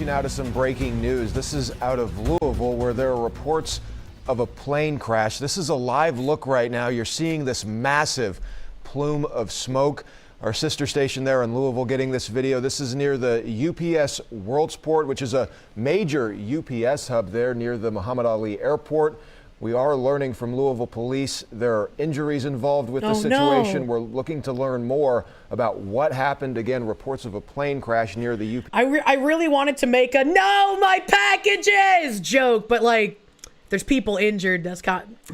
now to some breaking news. This is out of Louisville, where there are reports of a plane crash. This is a live look right now. You're seeing this massive plume of smoke. Our sister station there in Louisville getting this video. This is near the UPS Worldsport, which is a major UPS hub there near the Muhammad Ali Airport. We are learning from Louisville police there are injuries involved with the situation. No. We're looking to learn more about what happened. Again, reports of a plane crash near the UPS. I really wanted to make a "no, my packages" joke, but like, there's people injured. That's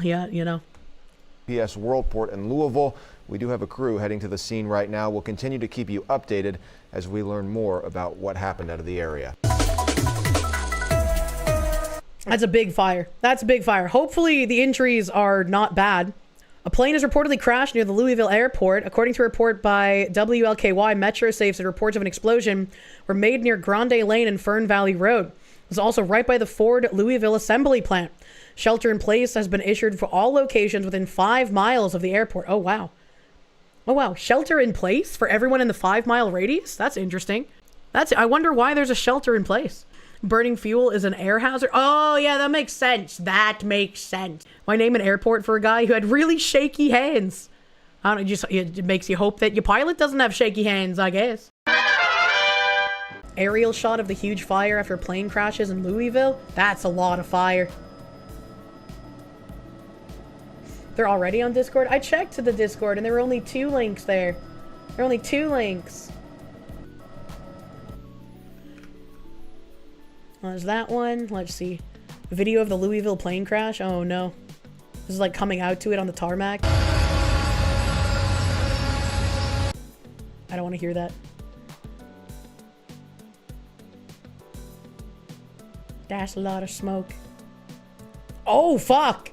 yeah, you know. UPS Worldport in Louisville. We do have a crew heading to the scene right now. We'll continue to keep you updated as we learn more about what happened out of the area. That's a big fire. That's a big fire. Hopefully the injuries are not bad. A plane has reportedly crashed near the Louisville Airport. According to a report by WLKY, Metro says that reports of an explosion were made near Grande Lane and Fern Valley Road. It was also right by the Ford Louisville assembly plant. Shelter in place has been issued for all locations within 5 miles of the airport. Oh, wow. Oh, wow. Shelter in place for everyone in the 5-mile radius? That's interesting. I wonder why there's a shelter in place. Burning fuel is an air hazard. Oh, yeah, that makes sense. That makes sense. Why name an airport for a guy who had really shaky hands? I don't know, it makes you hope that your pilot doesn't have shaky hands, I guess. Aerial shot of the huge fire after plane crashes in Louisville. That's a lot of fire. They're already on Discord? I checked the Discord and there were only 2 links there. There are only 2 links. There's that one. Let's see. Video of the Louisville plane crash. Oh no. This is like coming out to it on the tarmac. I don't want to hear that. That's a lot of smoke. Oh, fuck.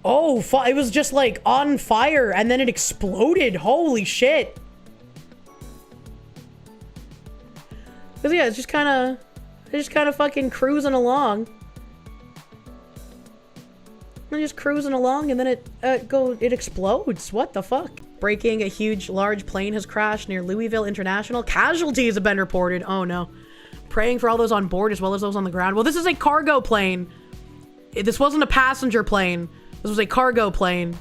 Oh, fuck. It was just like on fire and then it exploded. Holy shit. Cause yeah, it's just kind of fucking cruising along. And just cruising along, and then it explodes. What the fuck? Breaking: a huge, large plane has crashed near Louisville International. Casualties have been reported. Oh no. Praying for all those on board as well as those on the ground. Well, this is a cargo plane. This wasn't a passenger plane. This was a cargo plane.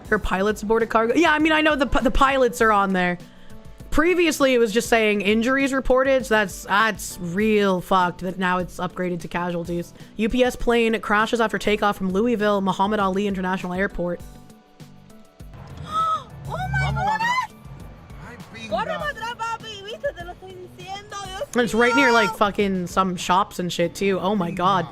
Her pilots aboard a cargo. Yeah, I mean, I know the pilots are on there. Previously, it was just saying injuries reported, so that's real fucked that now it's upgraded to casualties. UPS plane crashes after takeoff from Louisville Muhammad Ali International Airport. Oh my god! And it's right near like fucking some shops and shit too. Oh my god.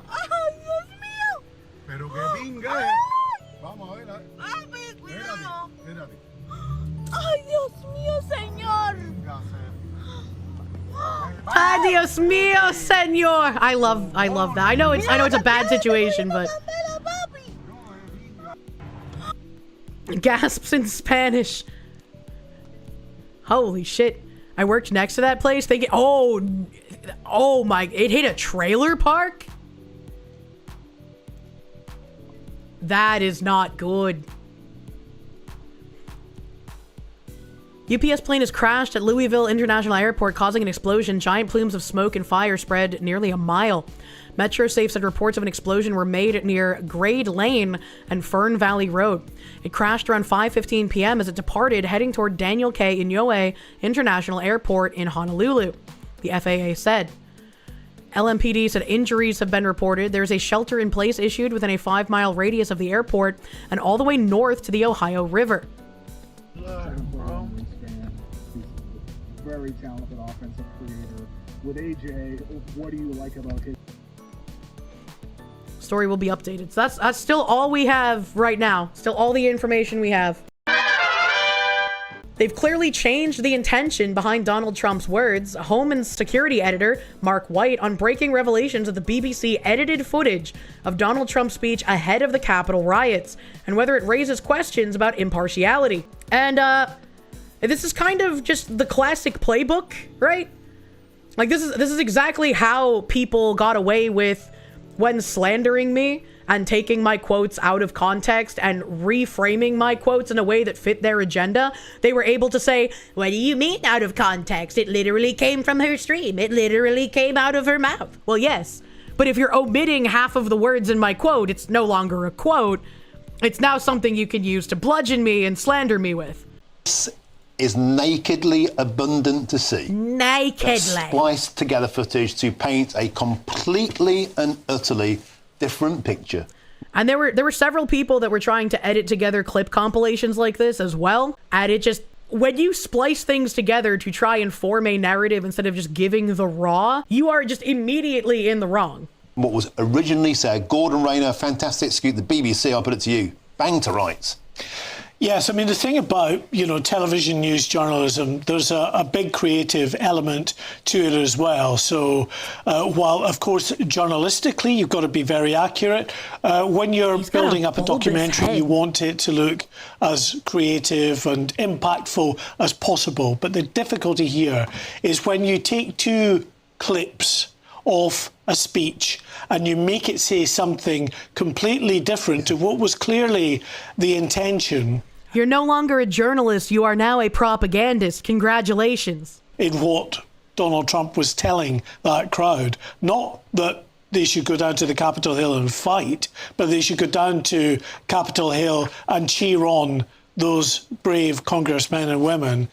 Ay, Dios mío, señor. Ay, Dios mío, señor. I love that. I know it's a bad situation, but gasps in Spanish. Holy shit. I worked next to that place. They get oh my, it hit a trailer park? That is not good. UPS plane has crashed at Louisville International Airport, causing an explosion. Giant plumes of smoke and fire spread nearly a mile. Metro safe said reports of an explosion were made near Grade Lane and Fern Valley Road. It crashed around 5:15 p.m. as it departed, heading toward Daniel K. Inouye International Airport in Honolulu, the FAA said. LMPD said injuries have been reported. There's a shelter in place issued within a 5-mile radius of the airport and all the way north to the Ohio River. Very talented offensive creator. With AJ, what do you like about his story? Will be updated. So that's still all we have right now. Still all the information we have. They've clearly changed the intention behind Donald Trump's words. Home and Security editor Mark White on breaking revelations of the BBC edited footage of Donald Trump's speech ahead of the Capitol riots and whether it raises questions about impartiality. And This is kind of just the classic playbook, right? Like, this is exactly how people got away with when slandering me and taking my quotes out of context and reframing my quotes in a way that fit their agenda. They were able to say, what do you mean out of context? It literally came from her stream. It literally came out of her mouth. Well, yes, but if you're omitting half of the words in my quote, it's no longer a quote. It's now something you can use to bludgeon me and slander me with. This is nakedly abundant to see. Nakedly. Spliced together footage to paint a completely and utterly different picture. And there were several people that were trying to edit together clip compilations like this as well. And it just, when you splice things together to try and form a narrative instead of just giving the raw, you are just immediately in the wrong. What was originally said, Gordon Rayner, fantastic scoop, the BBC, I'll put it to you, bang to rights. Yes, I mean, the thing about, television news journalism, there's a big creative element to it as well. So while, of course, journalistically, you've got to be very accurate, when you're building up a documentary, you want it to look as creative and impactful as possible. But the difficulty here is when you take two clips of a speech and you make it say something completely different to what was clearly the intention. You're no longer a journalist, you are now a propagandist. Congratulations. In what Donald Trump was telling that crowd, not that they should go down to the Capitol Hill and fight, but they should go down to Capitol Hill and cheer on those brave congressmen and women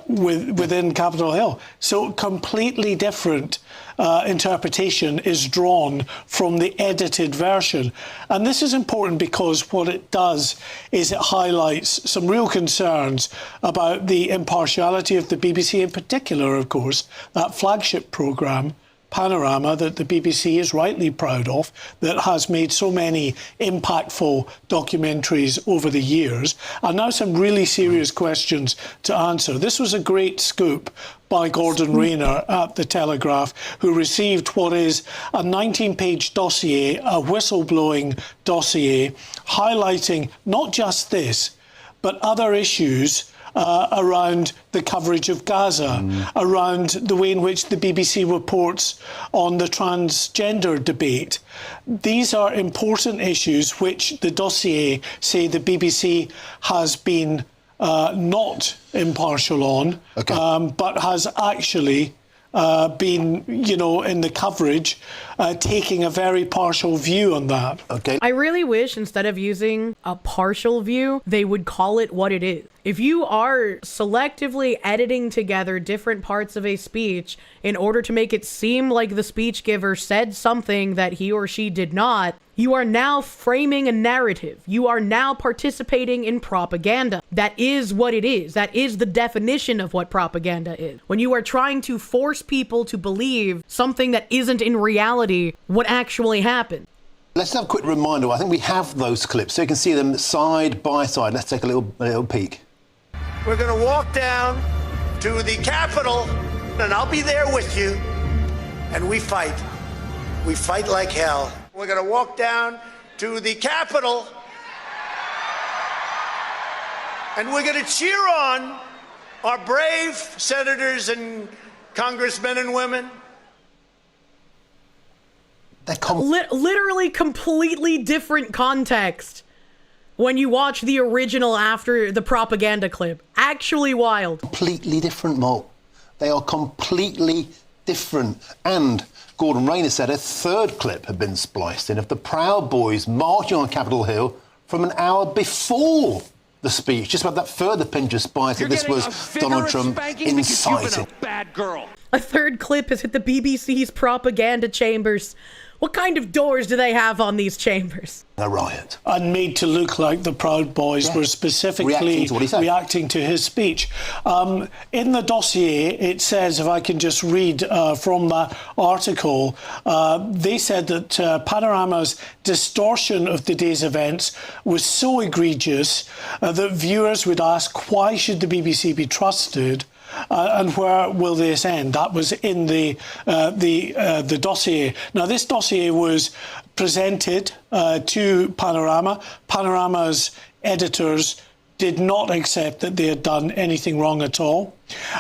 within Capitol Hill. So completely different interpretation is drawn from the edited version. And this is important because what it does is it highlights some real concerns about the impartiality of the BBC, in particular, of course, that flagship programme, Panorama, that the BBC is rightly proud of, that has made so many impactful documentaries over the years. And now some really serious questions to answer. This was a great scoop by Gordon Rayner at The Telegraph, who received what is a 19-page dossier, a whistleblowing dossier, highlighting not just this, but other issues around the coverage of Gaza, around the way in which the BBC reports on the transgender debate. These are important issues which the dossier say the BBC has been not impartial on, but has actually been, in the coverage, taking a very partial view on that. I really wish instead of using a partial view, they would call it what it is. If you are selectively editing together different parts of a speech in order to make it seem like the speech giver said something that he or she did not, you are now framing a narrative. You are now participating in propaganda. That is what it is. That is the definition of what propaganda is. When you are trying to force people to believe something that isn't in reality what actually happened. Let's have a quick reminder. I think we have those clips so you can see them side by side. Let's take a little peek. We're going to walk down to the Capitol, and I'll be there with you, and we fight. We fight like hell. We're going to walk down to the Capitol, and we're going to cheer on our brave senators and congressmen and women. Literally completely different context when you watch the original after the propaganda clip. Actually wild. Completely different, Mo. They are completely different. And Gordon Rayner said a third clip had been spliced in of the Proud Boys marching on Capitol Hill from an hour before the speech. Just about that further pinch of spice that this was Donald Trump inciting. A third clip has hit the BBC's propaganda chambers. What kind of doors do they have on these chambers? A riot. And made to look like the Proud Boys were specifically reacting to his speech. In the dossier, it says, if I can just read from that article, they said that Panorama's distortion of the day's events was so egregious that viewers would ask, why should the BBC be trusted? And where will this end? That was in the dossier. Now, this dossier was presented to Panorama. Panorama's editors did not accept that they had done anything wrong at all.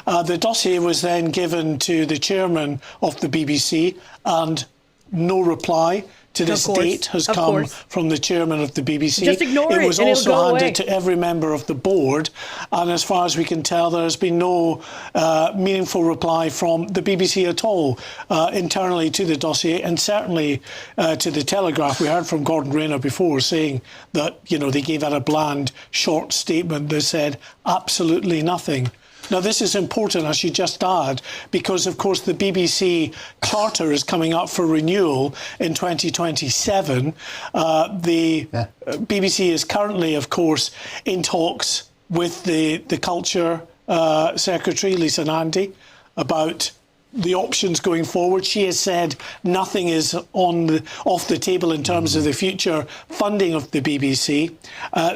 The dossier was then given to the chairman of the BBC, and no reply to this date has come from the chairman of the BBC. Just ignore it. It was and also it'll go handed away. to every member of the board, and as far as we can tell, there has been no meaningful reply from the BBC at all internally to the dossier, and certainly to the Telegraph. We heard from Gordon Rayner before saying that, you know, they gave out a bland, short statement that said absolutely nothing. Now, this is important, I should just add, because, of course, the BBC Charter is coming up for renewal in 2027. The BBC is currently, of course, in talks with the Culture Secretary, Lisa Nandy, about the options going forward. She has said nothing is off the table in terms of the future funding of the BBC.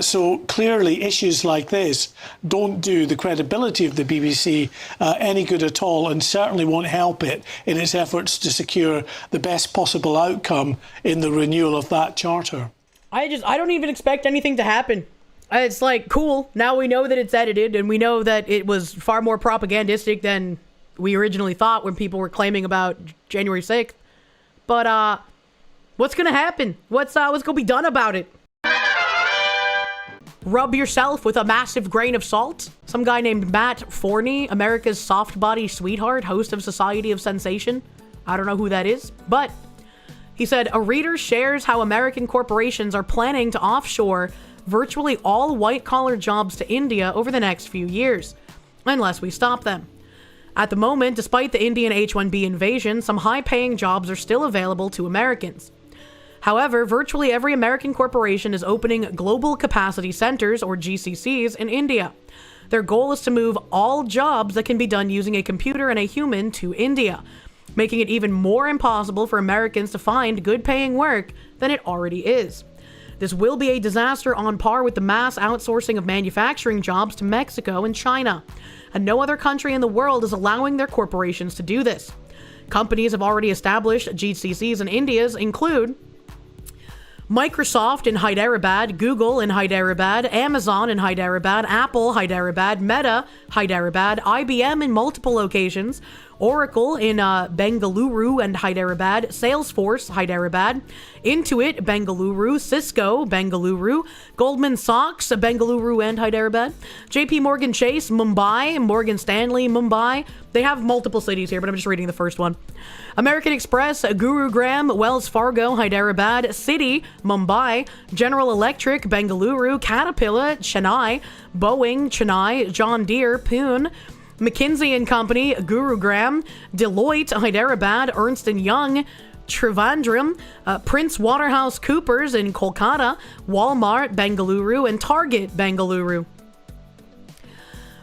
So clearly issues like this don't do the credibility of the BBC any good at all, and certainly won't help it in its efforts to secure the best possible outcome in the renewal of that charter. I don't even expect anything to happen. It's like, cool, now we know that it's edited, and we know that it was far more propagandistic than we originally thought when people were claiming about January 6th. But what's gonna happen? What's gonna be done about it? Rub yourself with a massive grain of salt? Some guy named Matt Forney, America's soft body sweetheart, host of Society of Sensation. I don't know who that is, but he said, a reader shares how American corporations are planning to offshore virtually all white-collar jobs to India over the next few years, unless we stop them. At the moment, despite the Indian H-1B invasion, some high-paying jobs are still available to Americans. However, virtually every American corporation is opening global capacity centers, or GCCs, in India. Their goal is to move all jobs that can be done using a computer and a human to India, making it even more impossible for Americans to find good-paying work than it already is. This will be a disaster on par with the mass outsourcing of manufacturing jobs to Mexico and China, and no other country in the world is allowing their corporations to do this. Companies have already established GCCs in India include Microsoft in Hyderabad, Google in Hyderabad, Amazon in Hyderabad, Apple, Hyderabad, Meta, Hyderabad, IBM in multiple locations, Oracle in Bengaluru and Hyderabad, Salesforce, Hyderabad, Intuit, Bengaluru, Cisco, Bengaluru, Goldman Sachs, Bengaluru and Hyderabad, JP Morgan Chase, Mumbai, Morgan Stanley, Mumbai. They have multiple cities here, but I'm just reading the first one. American Express, Gurugram, Wells Fargo, Hyderabad, Citi, Mumbai, General Electric, Bengaluru, Caterpillar, Chennai, Boeing, Chennai, John Deere, Pune, McKinsey & Company, Gurugram, Deloitte, Hyderabad, Ernst & Young, Trivandrum, Prince Waterhouse Coopers in Kolkata, Walmart, Bengaluru, and Target, Bengaluru.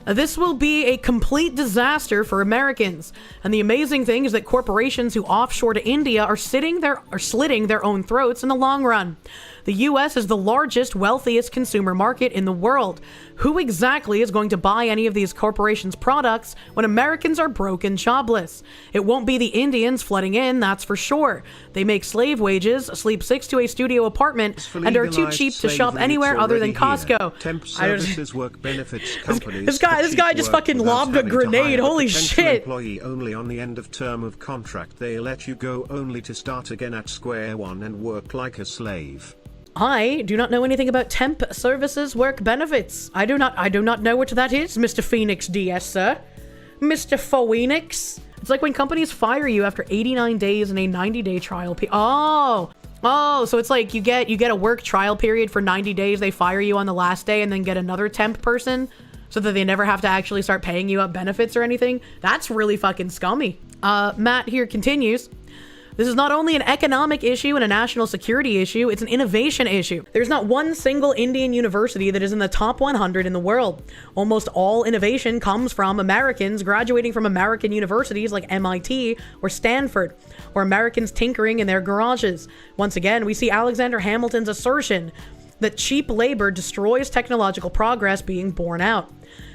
This will be a complete disaster for Americans. And the amazing thing is that corporations who offshore to India are slitting their own throats in the long run. The US is the largest, wealthiest consumer market in the world. Who exactly is going to buy any of these corporations' products when Americans are broke and jobless? It won't be the Indians flooding in, that's for sure. They make slave wages, sleep 6 to a studio apartment, and are too cheap to shop anywhere other than Costco. Temp services, work benefits, companies. This guy just fucking lobbed a grenade. Holy shit. Employee only on the end of term of contract. They let you go only to start again at square one and work like a slave. I do not know anything about temp services work benefits. I do not know what that is, Mr. Phoenix DS, sir. Mr. Phoenix. It's like when companies fire you after 89 days and a 90-day trial period. Oh, so it's like you get a work trial period for 90 days, they fire you on the last day and then get another temp person so that they never have to actually start paying you up benefits or anything. That's really fucking scummy. Matt here continues. This is not only an economic issue and a national security issue, it's an innovation issue. There's not one single Indian university that is in the top 100 in the world. Almost all innovation comes from Americans graduating from American universities like MIT or Stanford, or Americans tinkering in their garages. Once again, we see Alexander Hamilton's assertion that cheap labor destroys technological progress being borne out.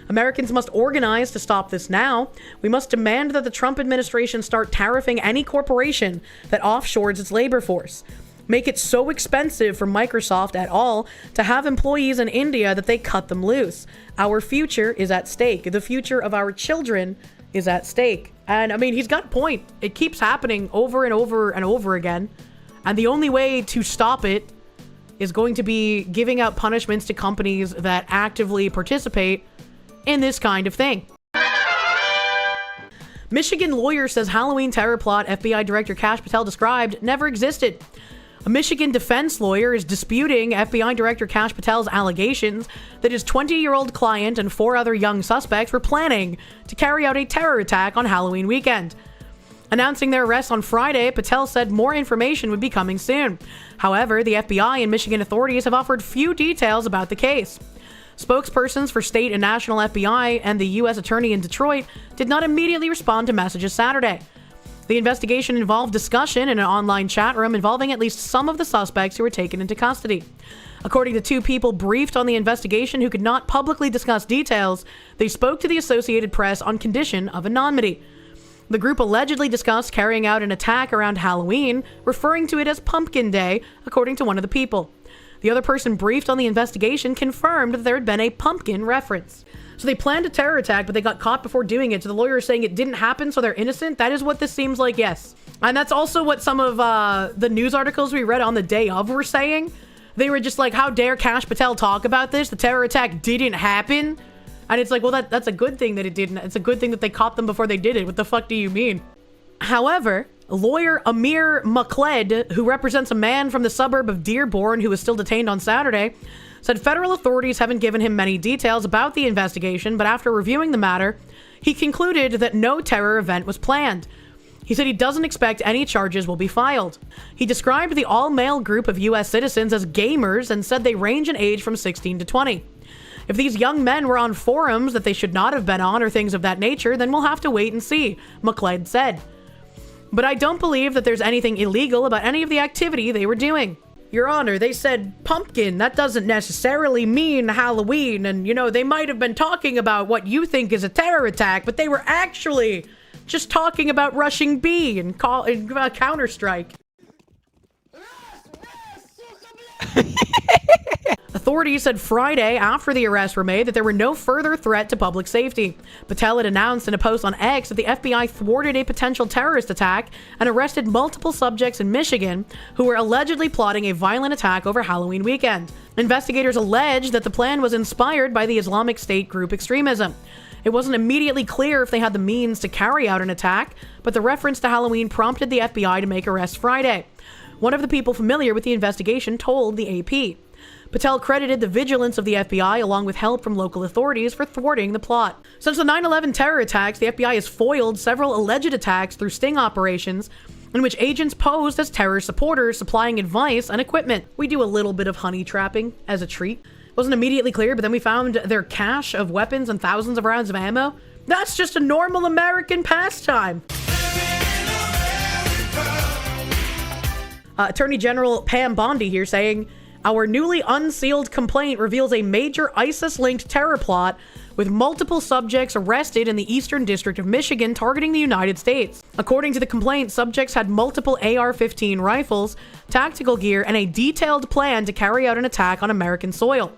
Americans must organize to stop this now. We must demand that the Trump administration start tariffing any corporation that offshores its labor force. make it so expensive for Microsoft at all to have employees in India that they cut them loose. Our future is at stake. The future of our children is at stake. And I mean, he's got a point. It keeps happening over and over and over again. And the only way to stop it is going to be giving out punishments to companies that actively participate in this kind of thing. Michigan lawyer says Halloween terror plot FBI Director Kash Patel described never existed. A Michigan defense lawyer is disputing FBI Director Kash Patel's allegations that his 20-year-old client and 4 other young suspects were planning to carry out a terror attack on Halloween weekend. Announcing their arrest on Friday, Patel said more information would be coming soon. However, the FBI and Michigan authorities have offered few details about the case. Spokespersons for state and national FBI and the U.S. Attorney in Detroit did not immediately respond to messages Saturday. The investigation involved discussion in an online chat room involving at least some of the suspects who were taken into custody. According to 2 people briefed on the investigation who could not publicly discuss details, they spoke to the Associated Press on condition of anonymity. The group allegedly discussed carrying out an attack around Halloween, referring to it as Pumpkin Day, according to one of the people. The other person briefed on the investigation confirmed that there had been a pumpkin reference. So they planned a terror attack, but they got caught before doing it. So the lawyer is saying it didn't happen, so they're innocent. That is what this seems like, yes. And that's also what some of the news articles we read on the day of were saying. They were just like, how dare Kash Patel talk about this? The terror attack didn't happen. And it's like, well, that's a good thing that it didn't. It's a good thing that they caught them before they did it. What the fuck do you mean? However, lawyer Amir Mukled, who represents a man from the suburb of Dearborn who was still detained on Saturday, said federal authorities haven't given him many details about the investigation, but after reviewing the matter, he concluded that no terror event was planned. He said he doesn't expect any charges will be filed. He described the all-male group of U.S. citizens as gamers and said they range in age from 16 to 20. If these young men were on forums that they should not have been on or things of that nature, then we'll have to wait and see, Mukled said. But I don't believe that there's anything illegal about any of the activity they were doing. Your Honor, they said pumpkin. That doesn't necessarily mean Halloween. And, you know, they might have been talking about what you think is a terror attack, but they were actually just talking about rushing B and Counter-Strike. Authorities said Friday, after the arrests were made, that there were no further threat to public safety. Patel had announced in a post on X that the FBI thwarted a potential terrorist attack and arrested multiple subjects in Michigan who were allegedly plotting a violent attack over Halloween weekend. Investigators alleged that the plan was inspired by the Islamic State group extremism. It wasn't immediately clear if they had the means to carry out an attack, but the reference to Halloween prompted the FBI to make arrests Friday. One of the people familiar with the investigation told the AP. Patel credited the vigilance of the FBI along with help from local authorities for thwarting the plot. Since the 9/11 terror attacks, the FBI has foiled several alleged attacks through sting operations in which agents posed as terror supporters, supplying advice and equipment. We do a little bit of honey trapping as a treat. It wasn't immediately clear, but then we found their cache of weapons and thousands of rounds of ammo. That's just a normal American pastime. Attorney General Pam Bondi here saying, our newly unsealed complaint reveals a major ISIS-linked terror plot with multiple subjects arrested in the Eastern District of Michigan targeting the United States. According to the complaint, subjects had multiple AR-15 rifles, tactical gear, and a detailed plan to carry out an attack on American soil.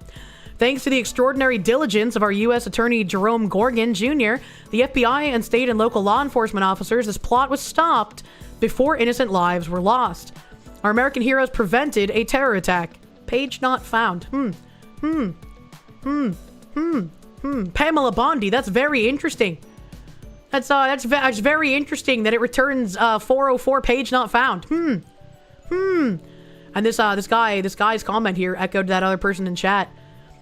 Thanks to the extraordinary diligence of our U.S. Attorney Jerome Gorgon Jr., the FBI and state and local law enforcement officers, this plot was stopped before innocent lives were lost. Our American heroes prevented a terror attack. Page not found. Pamela Bondi, that's very interesting. That's very interesting that it returns 404 page not found. And this guy's comment here echoed that other person in chat.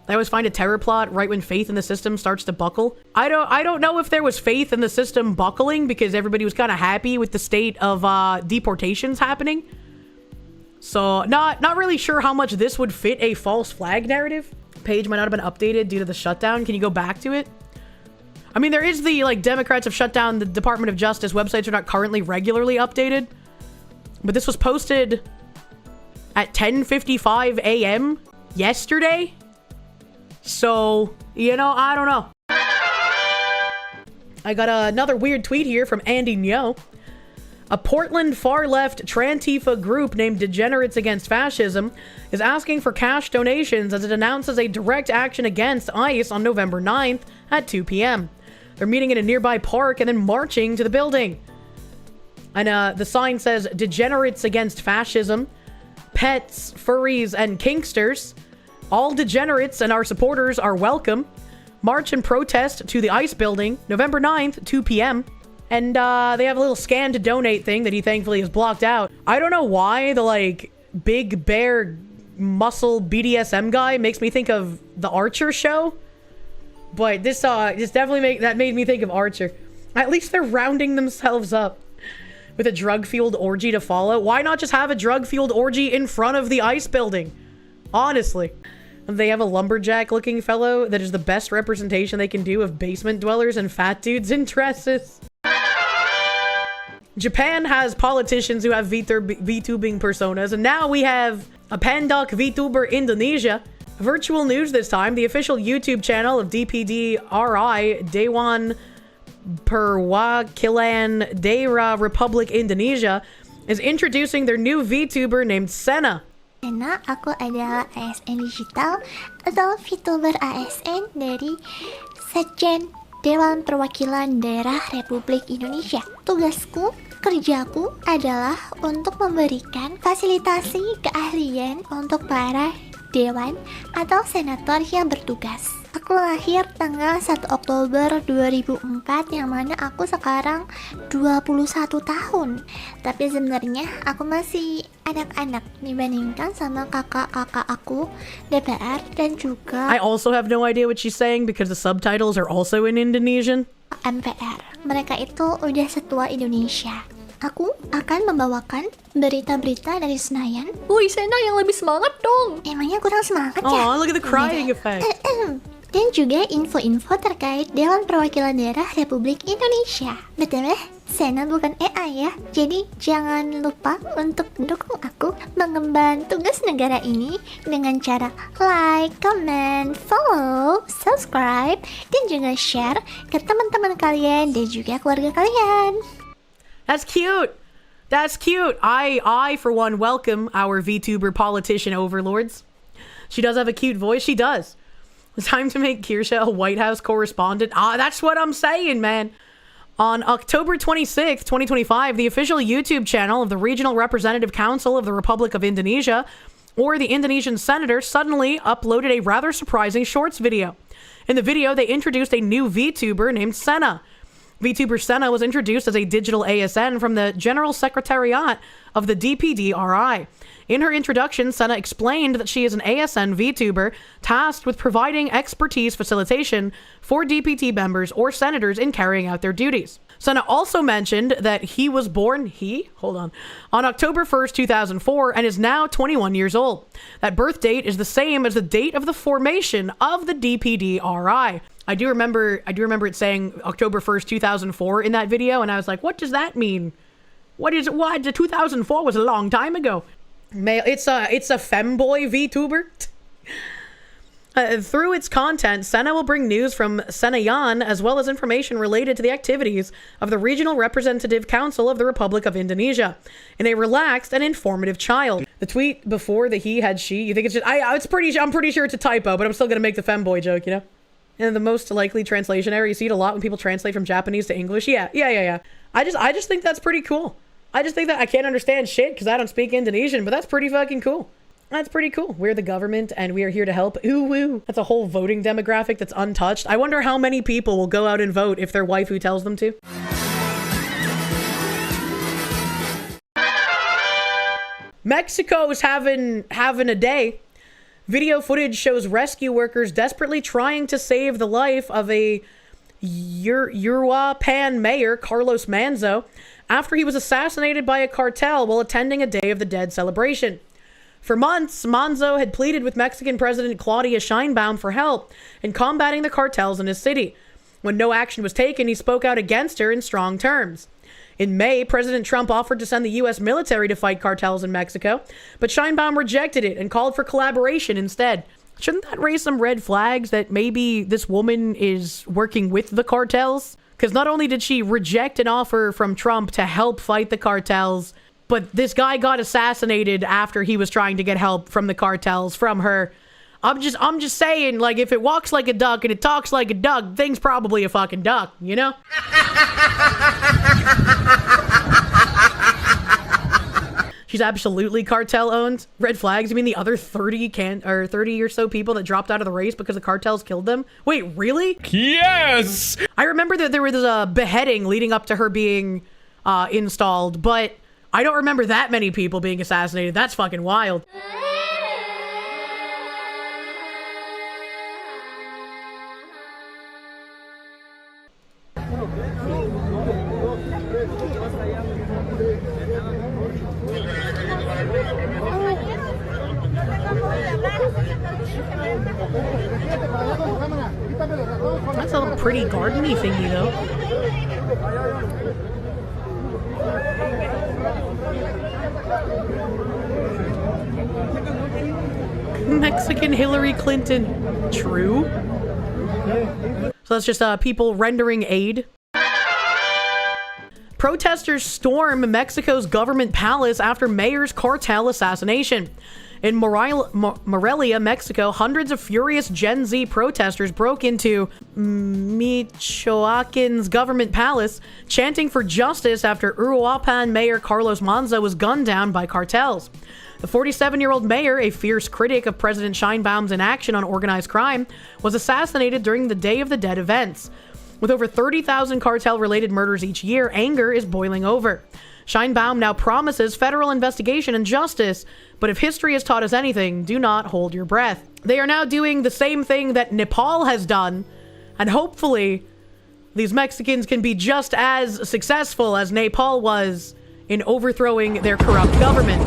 I always find a terror plot right when faith in the system starts to buckle. I don't know if there was faith in the system buckling because everybody was kind of happy with the state of deportations happening. So not really sure how much this would fit a false flag narrative. Page might not have been updated due to the shutdown. Can you go back to it? I mean, there is the Democrats have shut down the Department of Justice. Websites are not currently regularly updated. But this was posted at 10:55 a.m. yesterday. So, you know, I don't know. I got another weird tweet here from Andy Nyo. A Portland far-left Trantifa group named Degenerates Against Fascism is asking for cash donations as it announces a direct action against ICE on November 9th at 2 p.m. They're meeting in a nearby park and then marching to the building. And the sign says, Degenerates Against Fascism, pets, furries, and kinksters. All degenerates and our supporters are welcome. March and protest to the ICE building, November 9th, 2 p.m. And they have a little scan to donate thing that he thankfully has blocked out. I don't know why the, like, big bear muscle BDSM guy makes me think of the Archer show. But this definitely made me think of Archer. At least they're rounding themselves up with a drug-fueled orgy to follow. Why not just have a drug-fueled orgy in front of the ICE building? Honestly. They have a lumberjack-looking fellow that is the best representation they can do of basement dwellers and fat dudes in dresses. Japan has politicians who have VTubing personas, and now we have a Pandak VTuber Indonesia. Virtual news this time. The official YouTube channel of DPDRI, Dewan Perwakilan Daerah Republik Indonesia, is introducing their new VTuber named Sena. Sena, aku adalah ASN digital atau VTuber ASN dari Sekjen Dewan Perwakilan Daerah Republik Indonesia. Kerjaku adalah untuk memberikan fasilitasi keahlian untuk para dewan atau senator yang bertugas. Aku lahir tanggal 1 Oktober 2004, yang mana aku sekarang 21 tahun. Tapi sebenarnya aku masih anak-anak dibandingkan sama kakak-kakak aku DPR dan juga I also have no idea what she's saying because the subtitles are also in Indonesian. MPR. Mereka itu udah setua Indonesia. Aku akan membawakan berita-berita dari Senayan. Woi, Sena yang lebih semangat dong. Emangnya kurang semangat ya? Oh, look at the crying effect. Dan juga info-info terkait Dewan Perwakilan Daerah Republik Indonesia. Betul ya? Sena bukan AI ya. Jadi jangan lupa untuk dukung aku mengemban tugas negara ini dengan cara like, comment, follow, subscribe, dan juga share ke teman-teman kalian dan juga keluarga kalian. That's cute. That's cute. I for one welcome our VTuber politician overlords. She does have a cute voice. She does. It's time to make Kirsche a White House correspondent. That's what I'm saying, man. On October 26th, 2025, the official YouTube channel of the Regional Representative Council of the Republic of Indonesia, or the Indonesian senator, suddenly uploaded a rather surprising shorts video. In the video, they introduced a new VTuber named Sena. VTuber Sena was introduced as a digital ASN from the General Secretariat of the DPDRI. In her introduction, Sena explained that she is an ASN VTuber tasked with providing expertise facilitation for DPT members or senators in carrying out their duties. Sena also mentioned that he was born, on October 1st, 2004, and is now 21 years old. That birth date is the same as the date of the formation of the DPDRI. I do remember it saying October 1st, 2004 in that video, and I was like, what does that mean? What? The 2004 was a long time ago. It's a femboy VTuber. Through its content, Sena will bring news from Senayan as well as information related to the activities of the Regional Representative Council of the Republic of Indonesia in a relaxed and informative child. The tweet before the he had she, you think it's just, I'm pretty sure it's a typo, but I'm still gonna make the femboy joke, you know? And the most likely translation error, you see it a lot when people translate from Japanese to English. Yeah. I just think that's pretty cool. I just think that I can't understand shit because I don't speak Indonesian, but that's pretty fucking cool. That's pretty cool. We're the government and we are here to help. Ooh, woo. That's a whole voting demographic that's untouched. I wonder how many people will go out and vote if their waifu tells them to. Mexico's having a day. Video footage shows rescue workers desperately trying to save the life of a Uruapan mayor, Carlos Manzo, after he was assassinated by a cartel while attending a Day of the Dead celebration. For months, Manzo had pleaded with Mexican President Claudia Sheinbaum for help in combating the cartels in his city. When no action was taken, he spoke out against her in strong terms. In May, President Trump offered to send the U.S. military to fight cartels in Mexico, but Sheinbaum rejected it and called for collaboration instead. Shouldn't that raise some red flags that maybe this woman is working with the cartels? Because not only did she reject an offer from Trump to help fight the cartels, but this guy got assassinated after he was trying to get help from the cartels, from her. I'm just saying, like, if it walks like a duck and it talks like a duck, thing's probably a fucking duck, you know? She's absolutely cartel owned. Red flags. You mean the other 30 or so people that dropped out of the race because the cartels killed them? Wait, really? Yes! I remember that there was a beheading leading up to her being installed, but I don't remember that many people being assassinated. That's fucking wild. That's a pretty gardeny thingy, though. Mexican Hillary Clinton. True. So that's just people rendering aid. Protesters storm Mexico's government palace after mayor's cartel assassination. In Morelia, Mexico, hundreds of furious Gen Z protesters broke into Michoacan's government palace, chanting for justice after Uruapan Mayor Carlos Manzo was gunned down by cartels. The 47-year-old mayor, a fierce critic of President Sheinbaum's inaction on organized crime, was assassinated during the Day of the Dead events. With over 30,000 cartel-related murders each year, anger is boiling over. Sheinbaum now promises federal investigation and justice, but if history has taught us anything, do not hold your breath. They are now doing the same thing that Nepal has done, and hopefully these Mexicans can be just as successful as Nepal was in overthrowing their corrupt government.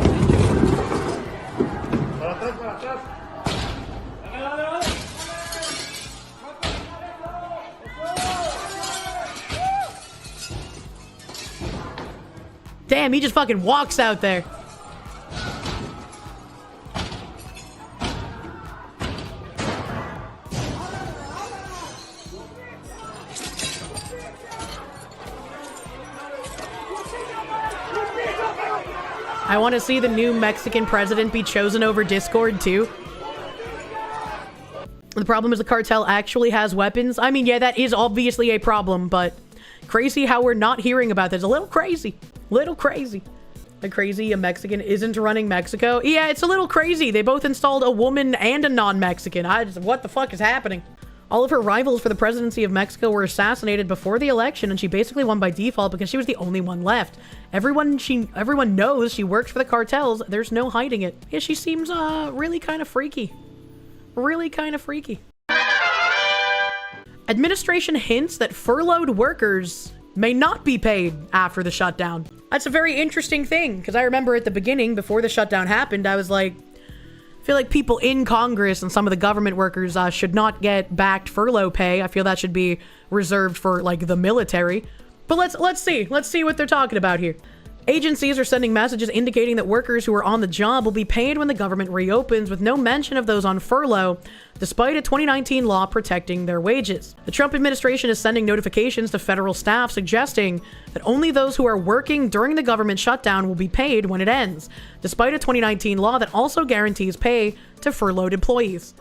Damn, he just fucking walks out there. I want to see the new Mexican president be chosen over Discord too. The problem is the cartel actually has weapons. I mean, yeah, that is obviously a problem, but crazy how we're not hearing about this. A little crazy. Little crazy. A Mexican isn't running Mexico. Yeah, it's a little crazy. They both installed a woman and a non-Mexican. What the fuck is happening? All of her rivals for the presidency of Mexico were assassinated before the election, and she basically won by default because she was the only one left. Everyone knows she works for the cartels. There's no hiding it. Yeah, she seems really kind of freaky. Really kind of freaky. Administration hints that furloughed workers may not be paid after the shutdown. That's a very interesting thing, because I remember at the beginning, before the shutdown happened, I was like, I feel like people in Congress and some of the government workers should not get backed furlough pay. I feel that should be reserved for, like, the military. But let's see what they're talking about here. Agencies are sending messages indicating that workers who are on the job will be paid when the government reopens, with no mention of those on furlough, despite a 2019 law protecting their wages. The Trump administration is sending notifications to federal staff suggesting that only those who are working during the government shutdown will be paid when it ends, despite a 2019 law that also guarantees pay to furloughed employees.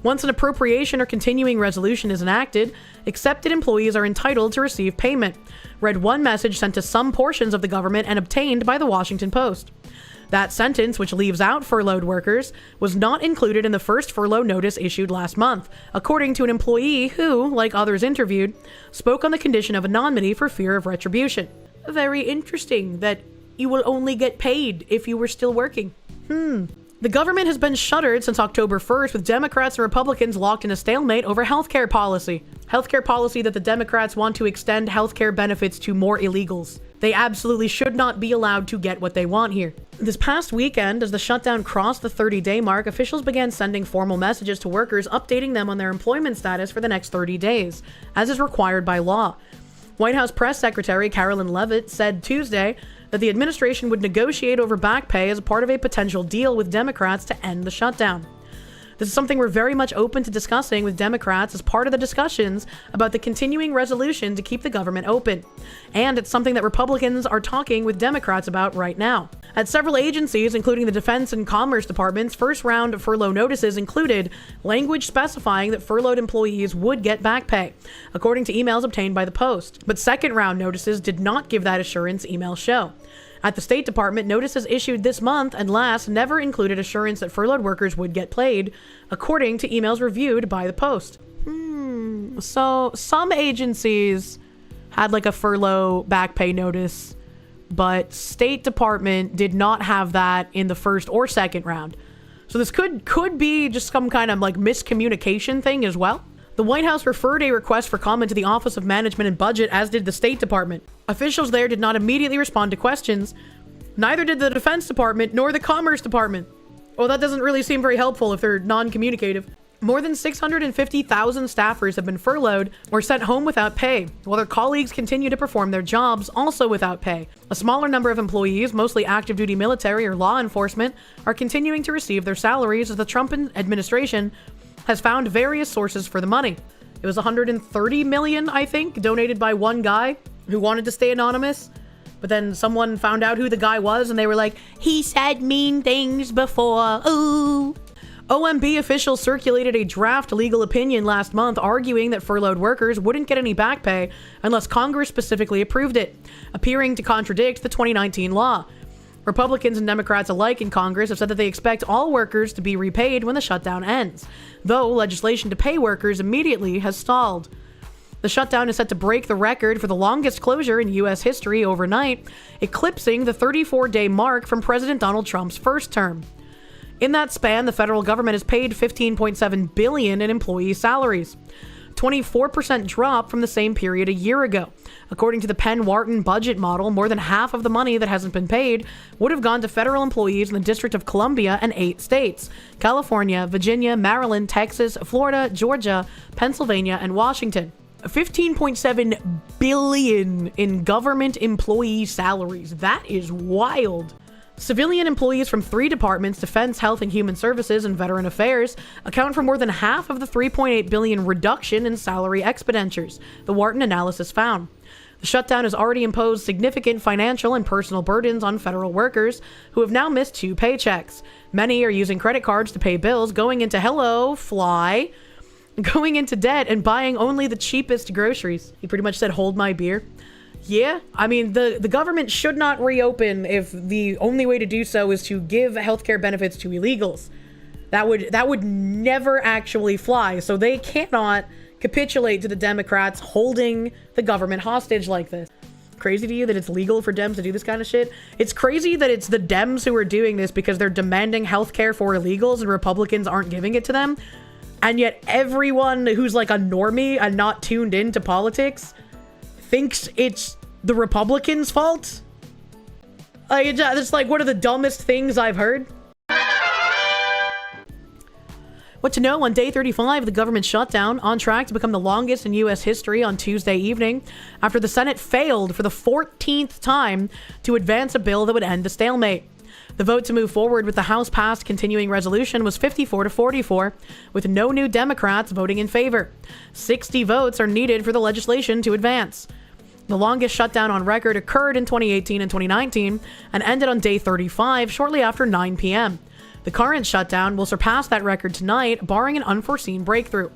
Once an appropriation or continuing resolution is enacted, accepted employees are entitled to receive payment, read one message sent to some portions of the government and obtained by the Washington Post. That sentence, which leaves out furloughed workers, was not included in the first furlough notice issued last month, according to an employee who, like others interviewed, spoke on the condition of anonymity for fear of retribution. Very interesting that you will only get paid if you were still working. The government has been shuttered since October 1st, with Democrats and Republicans locked in a stalemate over healthcare policy. Healthcare policy that the Democrats want to extend healthcare benefits to more illegals. They absolutely should not be allowed to get what they want here. This past weekend, as the shutdown crossed the 30-day mark, officials began sending formal messages to workers updating them on their employment status for the next 30 days, as is required by law. White House Press Secretary Carolyn Leavitt said Tuesday that the administration would negotiate over back pay as part of a potential deal with Democrats to end the shutdown. This is something we're very much open to discussing with Democrats as part of the discussions about the continuing resolution to keep the government open. And it's something that Republicans are talking with Democrats about right now. At several agencies, including the Defense and Commerce Departments, first round furlough notices included language specifying that furloughed employees would get back pay, according to emails obtained by the Post. But second round notices did not give that assurance, emails show. At the State Department, notices issued this month and last never included assurance that furloughed workers would get paid, according to emails reviewed by the Post. So some agencies had like a furlough back pay notice, but State Department did not have that in the first or second round. So this could be just some kind of like miscommunication thing as well. The White House referred a request for comment to the Office of Management and Budget, as did the State Department. Officials there did not immediately respond to questions. Neither did the Defense Department nor the Commerce Department. Well, that doesn't really seem very helpful if they're non-communicative. More than 650,000 staffers have been furloughed or sent home without pay, while their colleagues continue to perform their jobs also without pay. A smaller number of employees, mostly active duty military or law enforcement, are continuing to receive their salaries as the Trump administration has found various sources for the money. It was $130 million, I think, donated by one guy who wanted to stay anonymous. But then someone found out who the guy was and they were like, he said mean things before, ooh. OMB officials circulated a draft legal opinion last month arguing that furloughed workers wouldn't get any back pay unless Congress specifically approved it, appearing to contradict the 2019 law. Republicans and Democrats alike in Congress have said that they expect all workers to be repaid when the shutdown ends, though legislation to pay workers immediately has stalled. The shutdown is set to break the record for the longest closure in U.S. history overnight, eclipsing the 34-day mark from President Donald Trump's first term. In that span, the federal government has paid $15.7 billion in employee salaries, 24% drop from the same period a year ago. According to the Penn-Wharton budget model, more than half of the money that hasn't been paid would have gone to federal employees in the District of Columbia and 8 states: California, Virginia, Maryland, Texas, Florida, Georgia, Pennsylvania, and Washington. $15.7 billion in government employee salaries. That is wild. Civilian employees from 3 departments, Defense, Health and Human Services, and Veteran Affairs, account for more than half of the $3.8 billion reduction in salary expenditures, the Wharton analysis found. The shutdown has already imposed significant financial and personal burdens on federal workers who have now missed 2 paychecks. Many are using credit cards to pay bills, going into going into debt and buying only the cheapest groceries. He pretty much said, hold my beer. Yeah, I mean, the government should not reopen if the only way to do so is to give healthcare benefits to illegals. That would never actually fly. So they cannot capitulate to the Democrats holding the government hostage like this. Crazy to you that it's legal for Dems to do this kind of shit? It's crazy that it's the Dems who are doing this because they're demanding healthcare for illegals and Republicans aren't giving it to them. And yet everyone who's like a normie and not tuned into politics thinks it's the Republicans' fault. It's like one of the dumbest things I've heard. What to know on day 35 of the government shutdown, on track to become the longest in U.S. history on Tuesday evening, after the Senate failed for the 14th time to advance a bill that would end the stalemate. The vote to move forward with the House-passed continuing resolution was 54-44, with no new Democrats voting in favor. 60 votes are needed for the legislation to advance. The longest shutdown on record occurred in 2018 and 2019 and ended on day 35 shortly after 9 p.m. The current shutdown will surpass that record tonight, barring an unforeseen breakthrough.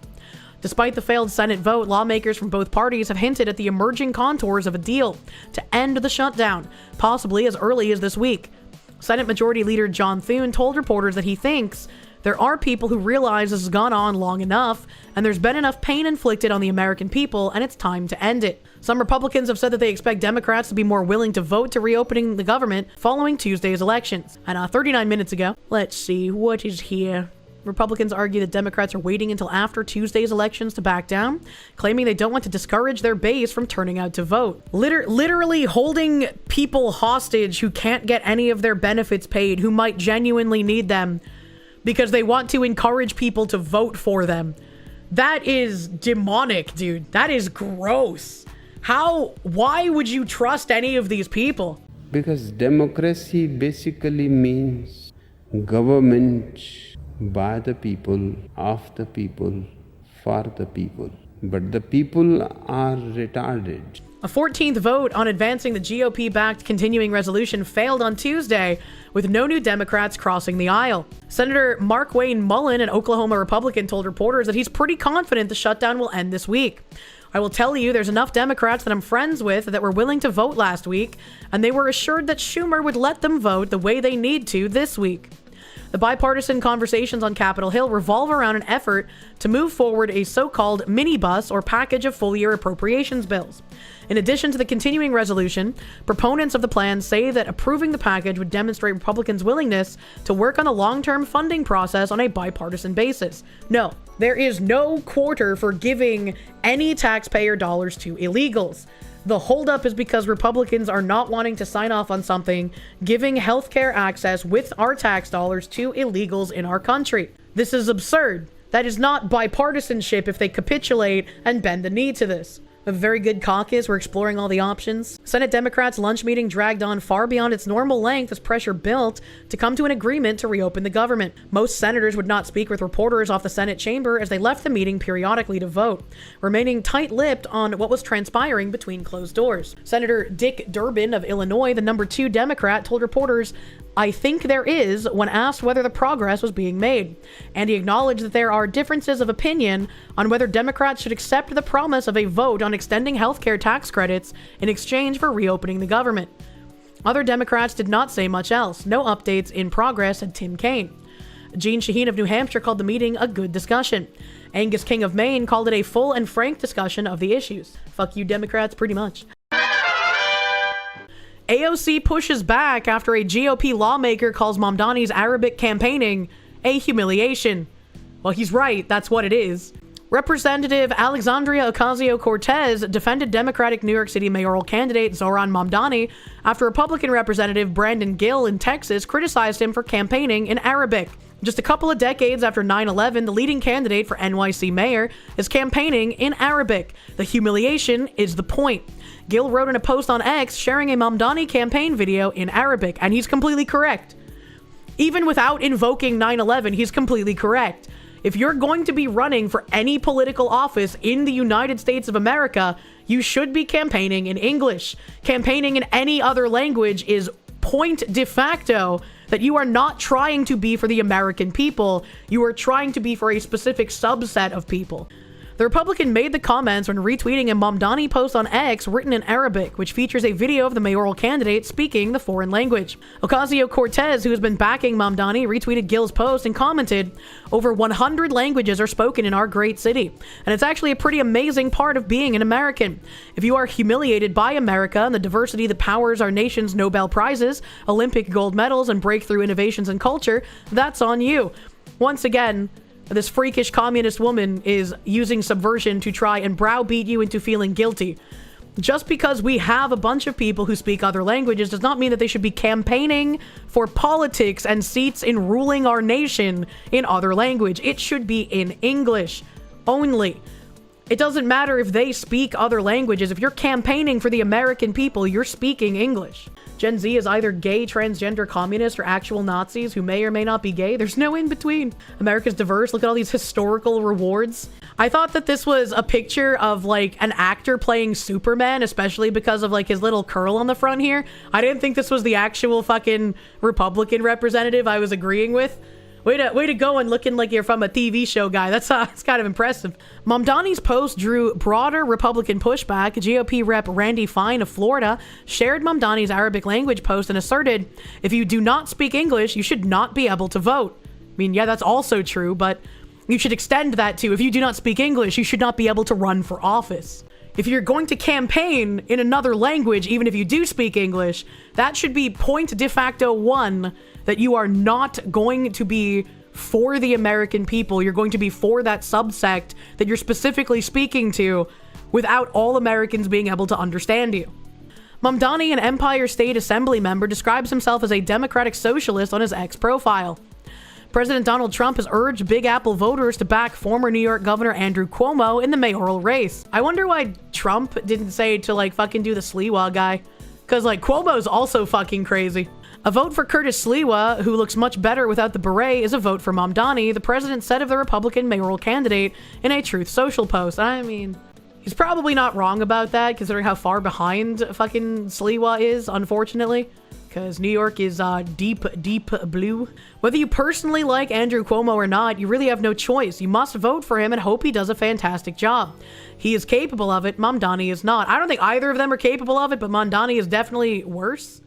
Despite the failed Senate vote, lawmakers from both parties have hinted at the emerging contours of a deal to end the shutdown, possibly as early as this week. Senate Majority Leader John Thune told reporters that he thinks there are people who realize this has gone on long enough, and there's been enough pain inflicted on the American people, and it's time to end it. Some Republicans have said that they expect Democrats to be more willing to vote to reopening the government following Tuesday's elections. And 39 minutes ago, let's see, what is here? Republicans argue that Democrats are waiting until after Tuesday's elections to back down, claiming they don't want to discourage their base from turning out to vote. Literally holding people hostage who can't get any of their benefits paid, who might genuinely need them, because they want to encourage people to vote for them. That is demonic, dude. That is gross. Why would you trust any of these people? Because democracy basically means government by the people, of the people, for the people. But the people are retarded. A 14th vote on advancing the GOP-backed continuing resolution failed on Tuesday, with no new Democrats crossing the aisle. Senator Mark Wayne Mullen, an Oklahoma Republican, told reporters that he's pretty confident the shutdown will end this week. I will tell you, there's enough Democrats that I'm friends with that were willing to vote last week, and they were assured that Schumer would let them vote the way they need to this week. The bipartisan conversations on Capitol Hill revolve around an effort to move forward a so-called minibus or package of full-year appropriations bills. In addition to the continuing resolution, proponents of the plan say that approving the package would demonstrate Republicans' willingness to work on the long-term funding process on a bipartisan basis. No, there is no quarter for giving any taxpayer dollars to illegals. The holdup is because Republicans are not wanting to sign off on something giving healthcare access with our tax dollars to illegals in our country. This is absurd. That is not bipartisanship if they capitulate and bend the knee to this. A very good caucus. We're exploring all the options. Senate Democrats' lunch meeting dragged on far beyond its normal length as pressure built to come to an agreement to reopen the government. Most senators would not speak with reporters off the Senate chamber as they left the meeting periodically to vote, remaining tight-lipped on what was transpiring between closed doors. Senator Dick Durbin of Illinois, the number 2 Democrat, told reporters, "I think there is," when asked whether the progress was being made. And he acknowledged that there are differences of opinion on whether Democrats should accept the promise of a vote on extending healthcare tax credits in exchange for reopening the government. Other Democrats did not say much else. No updates in progress, said Tim Kaine. Gene Shaheen of New Hampshire called the meeting a good discussion. Angus King of Maine called it a full and frank discussion of the issues. Fuck you, Democrats, pretty much. AOC pushes back after a GOP lawmaker calls Mamdani's Arabic campaigning a humiliation. Well, he's right. That's what it is. Representative Alexandria Ocasio-Cortez defended Democratic New York City mayoral candidate Zohran Mamdani after Republican Representative Brandon Gill in Texas criticized him for campaigning in Arabic. Just a couple of decades after 9/11, the leading candidate for NYC mayor is campaigning in Arabic. The humiliation is the point. Gill wrote in a post on X sharing a Mamdani campaign video in Arabic, and he's completely correct. Even without invoking 9/11, he's completely correct. If you're going to be running for any political office in the United States of America, you should be campaigning in English. Campaigning in any other language is point de facto that you are not trying to be for the American people. You are trying to be for a specific subset of people. The Republican made the comments when retweeting a Mamdani post on X written in Arabic, which features a video of the mayoral candidate speaking the foreign language. Ocasio-Cortez, who has been backing Mamdani, retweeted Gill's post and commented, "Over 100 languages are spoken in our great city, and it's actually a pretty amazing part of being an American. If you are humiliated by America and the diversity that powers our nation's Nobel Prizes, Olympic gold medals, and breakthrough innovations in culture, that's on you." Once again, this freakish communist woman is using subversion to try and browbeat you into feeling guilty. Just because we have a bunch of people who speak other languages does not mean that they should be campaigning for politics and seats in ruling our nation in other language. It should be in English only. It doesn't matter if they speak other languages. If you're campaigning for the American people, you're speaking English. Gen Z is either gay, transgender, communist, or actual Nazis who may or may not be gay. There's no in between. America's diverse. Look at all these historical rewards. I thought that this was a picture of like an actor playing Superman, especially because of like his little curl on the front here. I didn't think this was the actual fucking Republican representative I was agreeing with. Way to go and looking like you're from a TV show, guy. That's kind of impressive. Mamdani's post drew broader Republican pushback. GOP rep Randy Fine of Florida shared Mamdani's Arabic language post and asserted, "If you do not speak English, you should not be able to vote." I mean, yeah, that's also true, but you should extend that to, if you do not speak English, you should not be able to run for office. If you're going to campaign in another language, even if you do speak English, that should be point de facto one, that you are not going to be for the American people. You're going to be for that subsect that you're specifically speaking to without all Americans being able to understand you. Mamdani, an Empire State Assembly member, describes himself as a democratic socialist on his X profile. President Donald Trump has urged Big Apple voters to back former New York Governor Andrew Cuomo in the mayoral race. I wonder why Trump didn't say to like fucking do the Sliwa guy. Because like Cuomo's also fucking crazy. A vote for Curtis Sliwa, who looks much better without the beret, is a vote for Mamdani, the president said of the Republican mayoral candidate in a Truth Social post. I mean, he's probably not wrong about that, considering how far behind fucking Sliwa is, unfortunately. Because New York is deep, deep blue. Whether you personally like Andrew Cuomo or not, you really have no choice. You must vote for him and hope he does a fantastic job. He is capable of it. Mamdani is not. I don't think either of them are capable of it, but Mamdani is definitely worse.